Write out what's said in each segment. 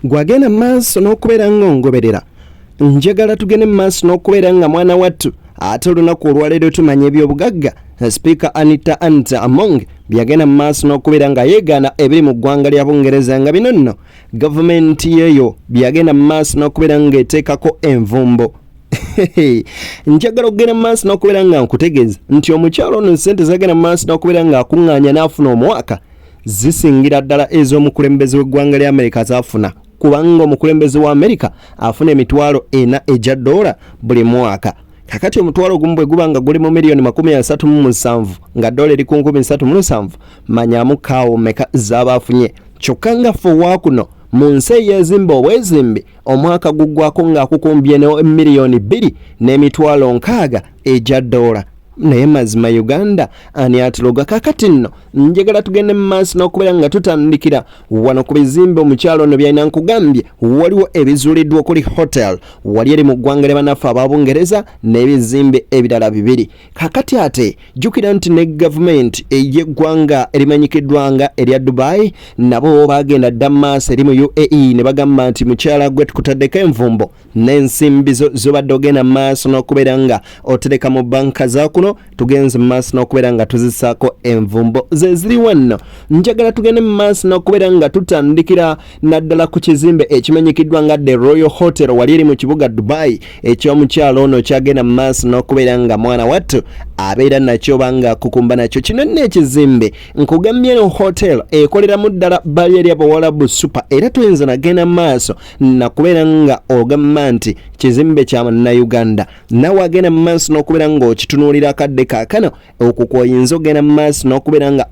gwagenda maaso n'okubeera ng'ongoberera. Njagala tugende maaso n'okubeera nga mwana wattu ate olunaku olwaleero tumanya ebyobugagga Speaker Anita Among byagenda maaso n'okubeera nga yeegaana ebiri mu ggwanga lya Bungereza nga bino nno gavumenti yeeyo byagenda maaso n'okubeera ng'eteekako envumbo. Njagala okugenda maaso n'okubeera nga nkutegeeza nti omukyalo ono ssente zagenda maaso n'okubeera nga akuŋŋaanya n'afuna omwaka zisingira ddala ez'omukulembeze w'eggwanga lya Amerika zafuna, kubanga omukulembeze wa Amerika afuna $4 buli mwaka. Kakati omutwalo gumu bwe guba nga guli mu miliyoni 37 nga dola eri ku 37, manyamu kaawo meka zaba afunye. Kyokka nga ffe waakuno mu nsi ey'ezimba obwezimbi omwaka guggwako ng'akukumbye ne miliyoni 2.6 naye mazima Uganda ani atuloga. Kakati nno njagala tugende mu maaso n'okubeera nga tutandikira wano ku bizimbe omukyalo ono byalina nkugambye waliwo ebizuuliddwa okuli hotel wali eri mu ggwanga lya bannaffe aba Bungereza n'ebizimbe ebirala 2. Kakati ate jjukira nti ne gavumenti ey'eggwanga erimanyikiddwa nga erya Dubai nabo bagenda dda maaso eri mu UAE ne bagamba nti mukyala gwe tukutaddeko envumbo n'ensimbi zobadde ogenda maaso n'okubeera nga otereka mu banka zaakuno tugenze mu maaso n'okubeera nga tuzisaako envumbo ziri wano. Njagala tugende mu maaso n'okubeera nga tutandikira naddala ku kizimbe ekimanyikiddwa nga The Royal Hotel wali eri mu kibuga Dubai eky'omukyalo ono kyagenda mu maaso n'okubeera nga mwana wattu abeera nakyo banga akukumba nakyo. Kino nno ekizimbe nkugambye no hotel ekoleramu ddala bali eri abawalabu super era tuyinza nagenda mu maaso nakubeera nga ogamba nti kizimbe kya Uganda nawe agenda mu maaso n'okubeera nga okitunuulira akadde kaakano okukwoyinza ogenda mu maaso n'okubeera nga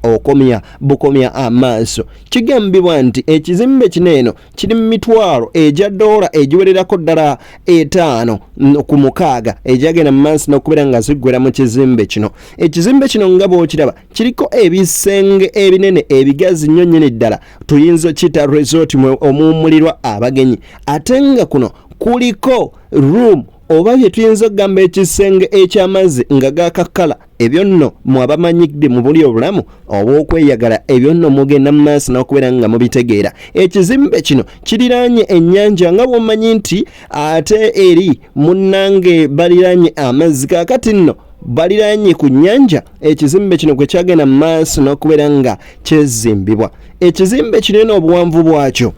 bukomya amaaso. Kigambibwa nti ekizimbe kino eno kiri mu mitwalo egya dola egiwererako ddala 5 ku 6 egyagenda mu maaso n'okubeera nga ziggwera mu kizimbe kino. Ekizimbe kino nga bw'okiraba kiriko ebisenge ebinene ebigazi nnyo nnyini ddala tuyinza okiyita resort omuwummulirwa abagenyi, ate nga kuno kuliko room oba bye tuyinza okugamba ekisenge eky'amazzi nga gakakala. Ebyo nno mwabamanyidde mu buli obulamu obw'okweyagala ebyo nno mugenda mu maaso n'okubeera nga mubitegeera. Ekizimbe kino kiriraanye ennyanja nga bw'omanyi nti ate eri munnange baliraanye amazzi. Kaakati nno baliraanye ku nnyanja ekizimbe kino kwe kyagenda mu maaso n'okubeera nga kyezimbibwa. Ekizimbe kino eno obuwanvu bwakyo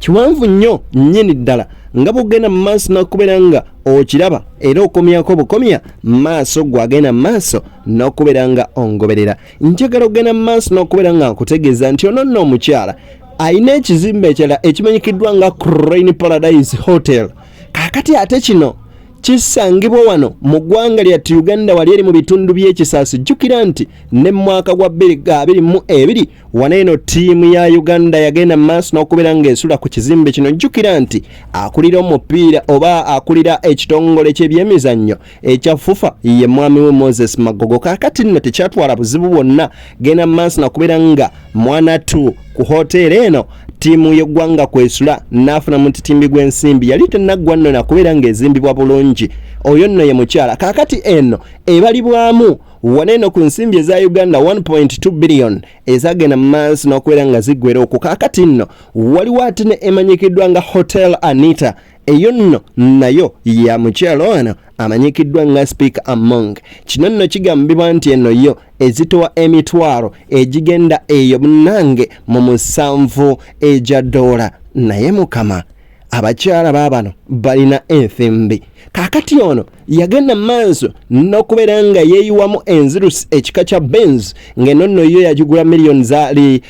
kiwanvu nnyo nnyini ddala nga bugenda mu maaso n'okubeera nga okiraba era okomyako bukomya maaso gwagenda mu maaso n'okubeera nga ongoberera. Njagala okugenda mu maaso n'okubeera nga nkutegeeza nti ono nno omukyala ayina ekizimbe ekirala ekimanyikiddwa nga Crane Paradise Hotel. Kaakati ate kino kisangibwa wano mu ggwanga lyattu Uganda wali eri mu bitundu by'ekisaasi. Jjukira nti ne mu mwaka gwa 2022 wano eno ttiimu ya Uganda yagenda mu maaso n'okubeera ng'esula ku kizimbe kino. Jjukira nti akulira omupiira oba akulira ekitongole ky'ebyemizannyo ekya FUFA ye mwami we Moses Magogo. Kaakati nno tekyatwala buzibu bwonna genda mu maaso n'okubeera nga mwana tu ku hoteeri eno ttiimu y'eggwanga kwesula n'afuna mu titimbi gw'ensimbi yali tennaggwa nno nakubeera ng'ezimbibwa bulungi. Oyo nno ye mukyala. Kaakati eno ebalibwamu waneno ku nsimbi eza Uganda 1.2 billion ezagenda mu maaso n'okubeera nga ziggwera okwo. Kaakati nno waliwo ate ne emanyikiddwa nga Hotel Anita. Eyo nno nayo ya mukyalo ono amanyikiddwa nga Speaker Among. Kino nno kigambibwa nti eno yo ezitowa emitwalo egigenda eyo munnange mu 7 egya dola. Naye mukama abakyala baabano balina enfimbi. Kaakati ono yagenda mu maaso n'okubeera nga yeeyiwamu enzirusi ekika kya Benz ng'eno nno yo yagigula miliyoni zaali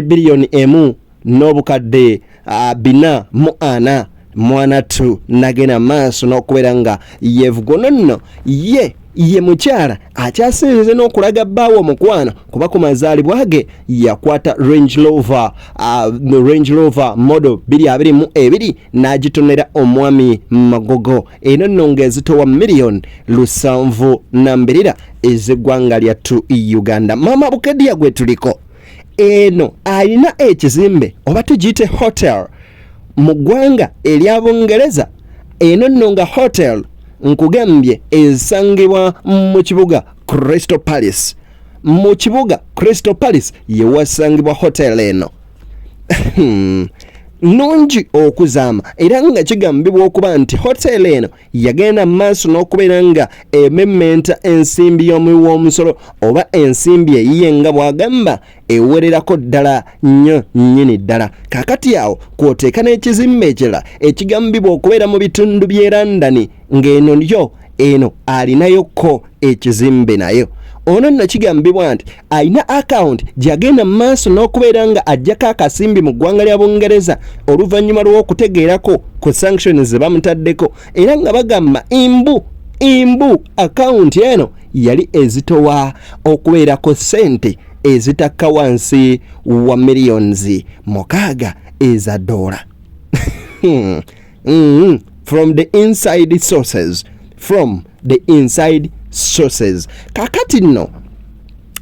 biliyoni 1 n'obukadde 440. Mwana tu nagenda maaso n'okubeera nga yevuga. Nno ye mukyala akyasinze n'okulaga bbaawo omukwano kuba ku mazaalibwa ge yakwata Range Rover model 2022 n'agitonera omwami Magogo. Eno nno ng'ezitowa miliyoni 72 ez'eggwanga lyattu Uganda. Mama Bukedya gwe tuliko eno alina ekizimbe oba tugiyite hotel mu ggwanga erya Bungereza. Eno nno nga hotel nkugambye esangibwa mu kibuga Crystal Palace. Mu kibuga Crystal Palace ye wasangibwa hotel eno. nungi okuzaama era nga kigambibwa okuba nti hoteli eno yagenda maaso n'okubeera nga ememmenta ensimbi y'omuwi w'omusolo oba ensimbi eyiye nga bw'agamba ewererako ddala nnyo nnyini ddala. Kaakati awo kw'oteeka n'ekizimbe ekirala ekigambibwa okubeera mu bitundu by'e London ng'eno yo eno alinayokko ekizimbe nayo. Ono nno kigambibwa nti alina account gyagenda maaso n'okubeera nga ajjako akasimbi mu ggwanga lya Bungereza oluvannyuma lw'okutegeerako ku sanctions ze bamutaddeko era nga bagamba imbu account eno yali ezitowa okubeerako ssente ezitakka wansi wa miliyoni 6 eza dola. From the inside sources. Kakati nno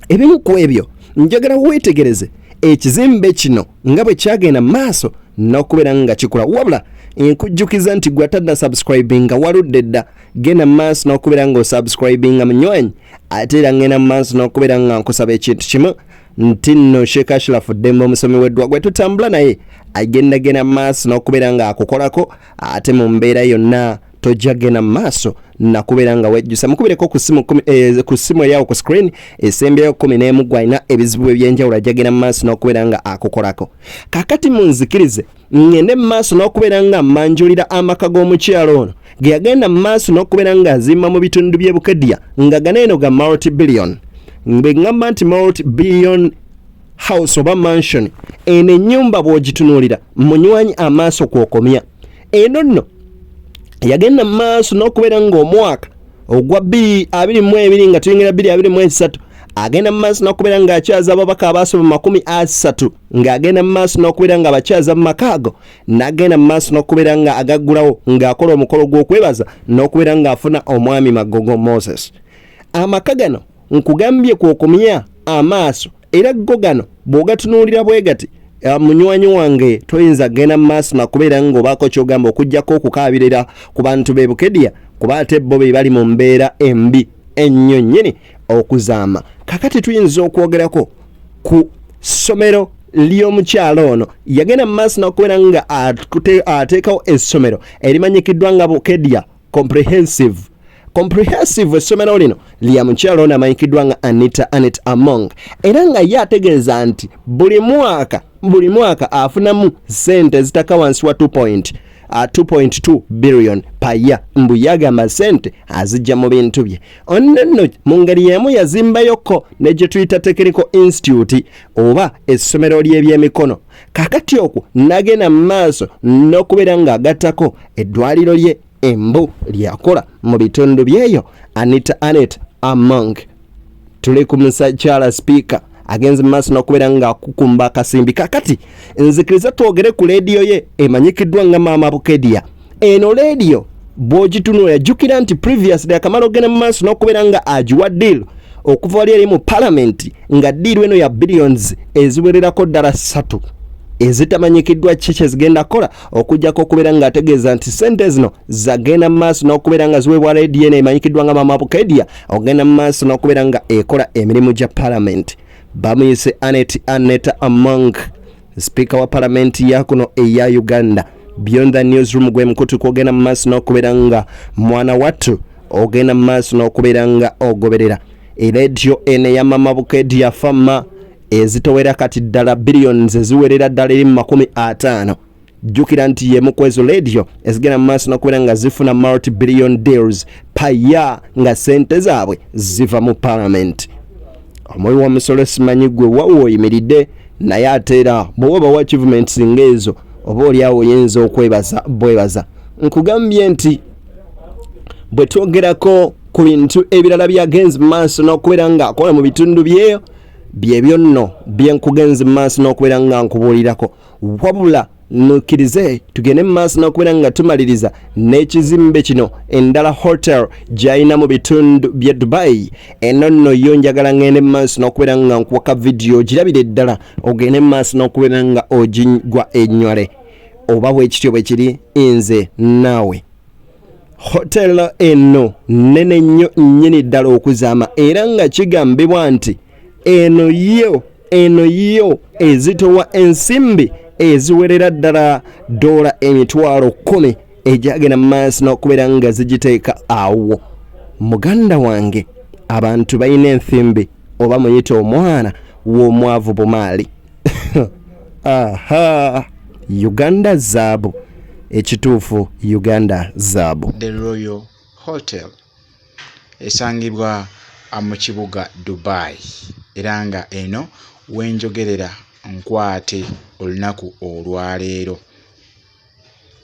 ebimu ku ebyo njagala weetegereze ekizimbe kino nga bwe kyagenda maaso n'okubeera nga kikola. Wabula nkujjukiza nti gwe atadda subscribinga waludde dda, genda maaso n'okubeera nga osubscribinga munywanyi, ate era ngenda maaso n'okubeera nga nkusaba ekintu kimu nti nno Sheikh Ashraf Demba omusomi w'eddwa gwe tutambula naye agenda maaso n'okubeera nga akukolako, ate mu mbeera yonna tojja genda maaso na kubeera nga wejjusa. Mukubireko ku simu yawo ku screen esembyayo 11 gwalina ebizibu ebyenjawulo ajja maaso n'okubeera nga akukolako. Kakati munzikirize ngende maaso n'okubeera nga mmanjulira amaka g'omukyalo ono ge yagenda maaso n'okubeera nga azimba mu bitundu by'e Bukedya nga ganeeno ga multi-billion. Mbe ngamba nti multi-billion house oba mansion eno ennyumba bw'ogitunuulira munywanyi amaaso kwokomya. Eno nno yagenda maaso n'okubeera nga omwaka ogwa 2022 nga tuyingira 2023 agenda maaso n'okubeera nga akyaza ababaka abasoba 30 ng'agenda maaso n'okubeera nga abakyaza mu makaago n'agenda maaso n'okubeera nga agaggulawo ng'akola omukolo gw'okwebaza n'okubeera ng'afuna omwami Magogo Moses. Amaka gano nkugambye kwokomya amaaso era go gano bw'ogatunuulira bwe gati munywanyi wange toyinza genda maaso nakubeera nga obaako kyogamba okujjako okukaabirira ku bantu b'e Bukedya kuba ate bo be bali mu mbeera embi ennyo nnyini okuzaama. Kakati tuyinza okwogerako ku ssomero ly'omukyalo ono yagenda maaso nakubeera nga ateekawo essomero erimanyikiddwa nga Bukedya comprehensive essomero lino lya mukyalo ono amanyikiddwa nga Anita Anet Among era nga ye ategeeza nti buli mwaka afunamu sente zitaka wansi wa 2.2 billion paya mbu yagamba sente azijja mu bintu bye. Onno mu ngeri y'emu yazimbayoko ne gye tuyita Technical Institute oba essomero ly'ebyemikono. Kakati okwo nagenda maaso n'okubeera nga agattako eddwaliro lye embu lyakola mu bitundu byeyo Anita Anet Among. Tuli ku musakyala speaker agenze maaso n'okubeera nga akukumba akasimbi. Kakati nzikiriza twogere ku leediyo ye emanyikiddwa nga Maama Bukedya. Eno leediyo bw'ogitunula jjukira nti previously akamala ogenda mu maaso n'okubeera nga agiwa deal okuva wali eri mu parliament nga deal eno ya billions eziwererako ddala 3 ezitamanyikiddwa kiki ezigenda kola okujjako okubeera nga ategeeza nti sente zino zagenda mu maaso n'okubeera nga ziweebwa leediyo eno emanyikiddwa nga Maama Bukedya ogenda mu maaso n'okubeera nga ekola emirimu gya parliament. Bamuyise Aneta Among, speaker wa parliament ya kuno eya Uganda. Beyond the newsroom gwe mkutu kwogenda maaso n'okubeera nga mwana wattu ogenda maaso n'okubeera nga ogoberera ereediyo ene ya Maama Bukedya fama ezitowera kati ddala billions eziwerera ddala eri 50. Jjukira nti yemu ku ezo leediyo ezigenda maaso n'okubeera nga zifuna multi-billion deals paya nga sente zaabwe ziva mu parliament. Omuwi w'omusolo simanyi gwe wawo oyimiridde naye ate era bw'oba wa achievements ng'ezo oba oliawo oyinza okwebaza. Nkugambye nti bwe twogerako ku bintu ebirala byagenze maaso n'okubeera nga akola mu bitundu byeyo byebyo nno byenkugenze maaso n'okubeera nga nkubuulirako. Wabula nukkirize tugende maaso n'okubeera nga tumaliriza n'ekizimbe kino endala hotel gy'alina mu bitundu bya Dubai. Eno nno yo njagala ngende maaso n'okubeera nga nkuwaka vidiyo girabire ddala ogende maaso n'okubeera nga ogigwa enywale oba bwekityo bwe kiri nze naawe. Hotel eno nene nnyo nnyini ddala okuzaama era nga kigambibwa nti eno yo ezitowa ensimbi eziwerera ddala $10,000 ejagenda mu maaso n'okubeera nga zigiteeka awo. Muganda wange, abantu balina ensimbi oba muyita omwana w'omwavu bumaali. Aha, Uganda zaabu, ekituufu Uganda zaabu. The Royal Hotel esangibwa mu kibuga Dubai era nga eno wenjogerera nkwate olunaku olwaleero.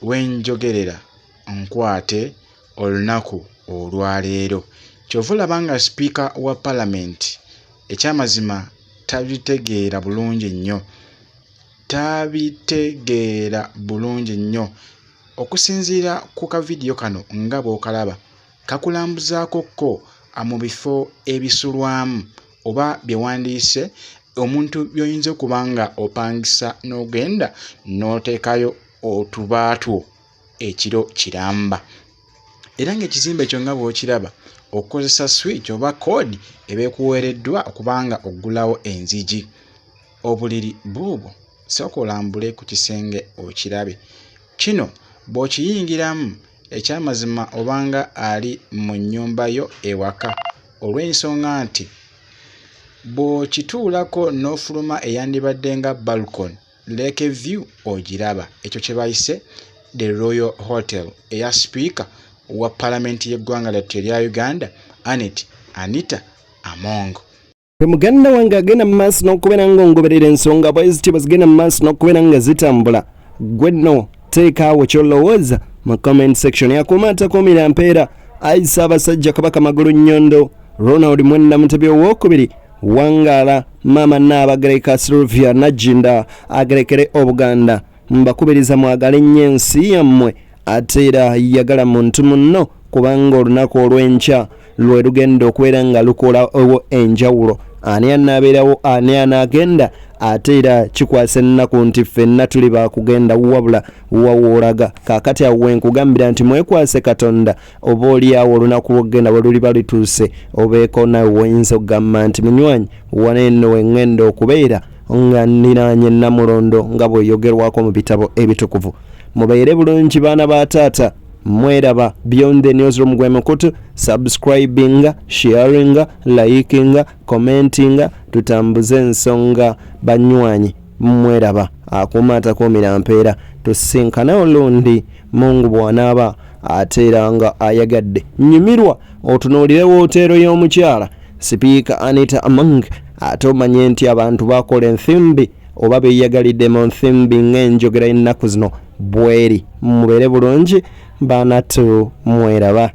Wenjogerera nkwate olunaku olwaleero. Kyova olaba nga sipiika wa palamenti ekyamazima tabitegeera bulungi nnyo. Tabitegeera bulungi nnyo. Okusinziira ku kavidiyo kano nga bw'okalaba kakulambuzaako ko mu bifo ebisulwamu oba bye wandiise omuntu by'oyinza okuba nga opangisa n'ogenda n'oteekayo otubaatwo ekiro kiramba. Era ng'ekizimbe ekyo nga bw'okiraba okukozesa switch oba koodi ebeekuweereddwa okubanga oggulawo enzigi. Obuliri buubwo sooka olambule ku kisenge okirabe. Kino bw'okiyingiramu ekyamazima obanga ali mu nnyumba yo ewaka olw'ensonga nti bw'okituulako n'ofuluma eyandibadde nga balcony lake view ogiraba. Ekyo kye bayise The Royal Hotel eya sipiika wa palamenti y'eggwanga lyattu erya Uganda Anita Among. Muganda wange agenda mu maaso n'okubeera ng'ongoberera ensonga bwezityo bwe zigenda mu maaso n'okubeera nga zitambula. Gwe nno teeka awo ky'olowooza mu comment section. Yakuuma atakuumira mpeera ayisa abasajja Kabaka Magulu Nnyondo, Ronald Mwenda Mutebi owookubiri, Wangala Mama Naabagereka Sylvia Najinda agerekere Obuganda. Mbakubiriza mwagale nnyo ensi yammwe ate era yagala muntu munno kubanga olunaku olw'enkya lwe lugenda okubeera nga lukolawo enjawulo. Ani anaabeerawo, ani anaagenda, ate era kikwasa ennaku nti ffenna tuli baakugenda wabula wawoolaga. Kaakati awo wenkugambira nti mwekwase Katonda oba oliawo olunaku lw'okgenda bwe luliba lituuse obeeko nawe woyinza okugamba nti munywanyi wano eno wengenda okubeera nga nniraanye Namulondo nga bweyogerwako mu bitabo ebitukuvu. Mubeere bulungi baana ba taata. Mweraba Beyond the Newsroom gwe mukutu. Subscribing, sharing, liking, commenting, tutambuze ensonga banywanyi. Mweraba akuuma atakuumira mpeera. Tusinkana olundi Mungu bw'anaaba ateera nga ayagadde. Nyumirwa otunuulire wooteero y'omukyala Sipiika Anita Among ate omanye nti abantu bakola ensimbi oba beeyagalidde mu nsimbi ng'enjogera ennaku zino bweri. Mubeere bulungi baana tu mweraba.